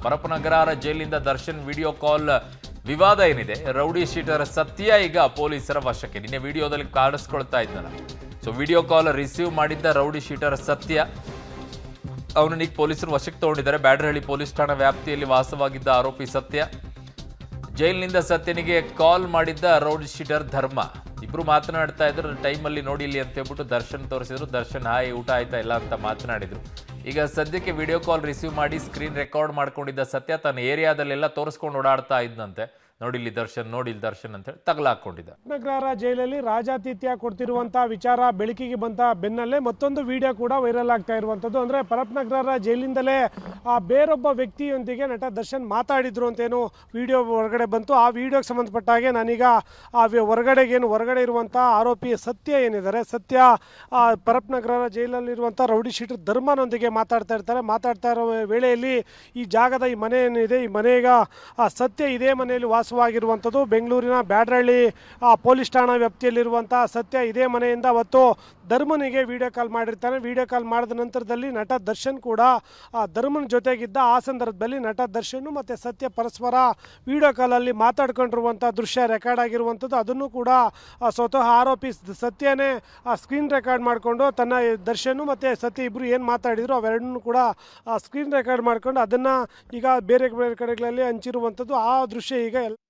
ಪರಪ್ಪನಗರ ಜೈಲಿನಿಂದ Darshan video call ವಿವಾದ ಏನಿದೆ, ರೌಡಿ ಶೀಟರ್ ಸತ್ಯ ಈಗ ಪೊಲೀಸರ ವಶಕ್ಕೆ. ನಿನ್ನೆ ವಿಡಿಯೋದಲ್ಲಿ ಕಾಣಿಸ್ಕೊಳ್ತಾ ಇದ್ನಲ್ಲ, ಸೊ ವಿಡಿಯೋ ಕಾಲ್ ರಿಸೀವ್ ಮಾಡಿದ್ದ ರೌಡಿ ಶೀಟರ್ ಸತ್ಯ ಅವನನ್ನ ಈಗ ಪೊಲೀಸರು ವಶಕ್ಕೆ ತಗೊಂಡಿದ್ದಾರೆ. ಬ್ಯಾಡರಹಳ್ಳಿ ಪೊಲೀಸ್ ಠಾಣಾ ವ್ಯಾಪ್ತಿಯಲ್ಲಿ ವಾಸವಾಗಿದ್ದ ಆರೋಪಿ ಸತ್ಯ, ಜೈಲಿನಿಂದ ಸತ್ಯನಿಗೆ ಕಾಲ್ ಮಾಡಿದ್ದ ರೌಡಿ ಶೀಟರ್ ಧರ್ಮ. ಇಬ್ರು ಮಾತನಾಡ್ತಾ ಇದ್ರು. ಟೈಮಲ್ಲಿ ನೋಡಿಲಿ ಅಂತ ಹೇಳ್ಬಿಟ್ಟು ದರ್ಶನ್ ತೋರಿಸಿದ್ರು. ದರ್ಶನ್ ಹಾಯ್ ಊಟ ಆಯ್ತಾ ಇಲ್ಲ ಅಂತ ಮಾತನಾಡಿದ್ರು. ಈಗ ಸದ್ಯಕ್ಕೆ ವಿಡಿಯೋ ಕಾಲ್ ರಿಸೀವ್ ಮಾಡಿ ಸ್ಕ್ರೀನ್ ರೆಕಾರ್ಡ್ ಮಾಡ್ಕೊಂಡಿದ್ದ ಸತ್ಯ ತನ್ನ ಏರಿಯಾದಲ್ಲೆಲ್ಲ ತೋರಿಸ್ಕೊಂಡು ಓಡಾಡ್ತಾ ಇದ್ದಂತೆ. ನೋಡಿಲ್ಲಿ ದರ್ಶನ್ ಅಂತ ಹೇಳಿ ತಗಲಾಕೊಂಡಿದ್ದ. ನಗರ ಜೈಲಲ್ಲಿ ರಾಜಾತಿಥ್ಯ ಕೊಡ್ತಿರುವಂತಹ ವಿಚಾರ ಬೆಳಕಿಗೆ ಬಂತ ಬೆನ್ನಲ್ಲೇ ಮತ್ತೊಂದು ವಿಡಿಯೋ ಕೂಡ ವೈರಲ್ ಆಗ್ತಾ ಇರುವಂಥದ್ದು. ಅಂದರೆ ಪರಪ್ಪನಗರ ಜೈಲಿಂದಲೇ ಬೇರೊಬ್ಬ ವ್ಯಕ್ತಿಯೊಂದಿಗೆ ನಟ ದರ್ಶನ್ ಮಾತಾಡಿದ್ರು ಅಂತೇನು ವಿಡಿಯೋ ಹೊರಗಡೆ ಬಂತು. ಆ ವಿಡಿಯೋಗೆ ಸಂಬಂಧಪಟ್ಟ ಹಾಗೆ ನಾನೀಗ ಹೊರಗಡೆ ಇರುವಂಥ ಆರೋಪಿ ಸತ್ಯ ಏನಿದ್ದಾರೆ, ಸತ್ಯ ಪರಪ್ಪನಗರ ಜೈಲಲ್ಲಿರುವಂಥ ರೌಡಿ ಶೀಟರ್ ಧರ್ಮನೊಂದಿಗೆ ಮಾತಾಡ್ತಾ ಇರೋ ವೇಳೆಯಲ್ಲಿ ಈ ಜಾಗದ ಈ ಮನೆ ಏನಿದೆ, ಈ ಮನೆಗ ಸತ್ಯ ಇದೇ ಮನೆಯಲ್ಲಿ ವಾಸವಾಗಿರುವಂಥದ್ದು. ಬೆಂಗಳೂರಿನ ಬ್ಯಾಡರಹಳ್ಳಿ ಪೊಲೀಸ್ ಠಾಣಾ ವ್ಯಾಪ್ತಿಯಲ್ಲಿರುವಂಥ ಸತ್ಯ ಇದೇ ಮನೆಯಿಂದ ಅವತ್ತು ಧರ್ಮನಿಗೆ ವಿಡಿಯೋ ಕಾಲ್ ಮಾಡಿರ್ತಾನೆ. ವಿಡಿಯೋ ಕಾಲ್ ಮಾಡಿದ ನಂತರದಲ್ಲಿ ನಟ ದರ್ಶನ್ ಕೂಡ ಧರ್ಮನ ಜೊತೆಗಿದ್ದ. ಆ ಸಂದರ್ಭದಲ್ಲಿ ನಟ ದರ್ಶನ್ ಮತ್ತು ಸತ್ಯ ಪರಸ್ಪರ ವಿಡಿಯೋ ಕಾಲಲ್ಲಿ ಮಾತಾಡ್ಕೊಂಡಿರುವಂಥ ದೃಶ್ಯ ರೆಕಾರ್ಡ್ ಆಗಿರುವಂಥದ್ದು. ಅದನ್ನು ಕೂಡ ಸ್ವತಃ ಆರೋಪಿ ಸತ್ಯನೇ ಸ್ಕ್ರೀನ್ ರೆಕಾರ್ಡ್ ಮಾಡಿಕೊಂಡು ತನ್ನ ದರ್ಶನ್ ಮತ್ತು ಸತ್ಯ ಇಬ್ಬರು ಏನು ಮಾತಾಡಿದ್ರು ಅವೆರಡನ್ನೂ ಕೂಡ ಸ್ಕ್ರೀನ್ ರೆಕಾರ್ಡ್ ಮಾಡ್ಕೊಂಡು ಅದನ್ನು ಈಗ ಬೇರೆ ಬೇರೆ ಕಡೆಗಳಲ್ಲಿ ಹಂಚಿರುವಂಥದ್ದು. ಆ ದೃಶ್ಯ ಈಗ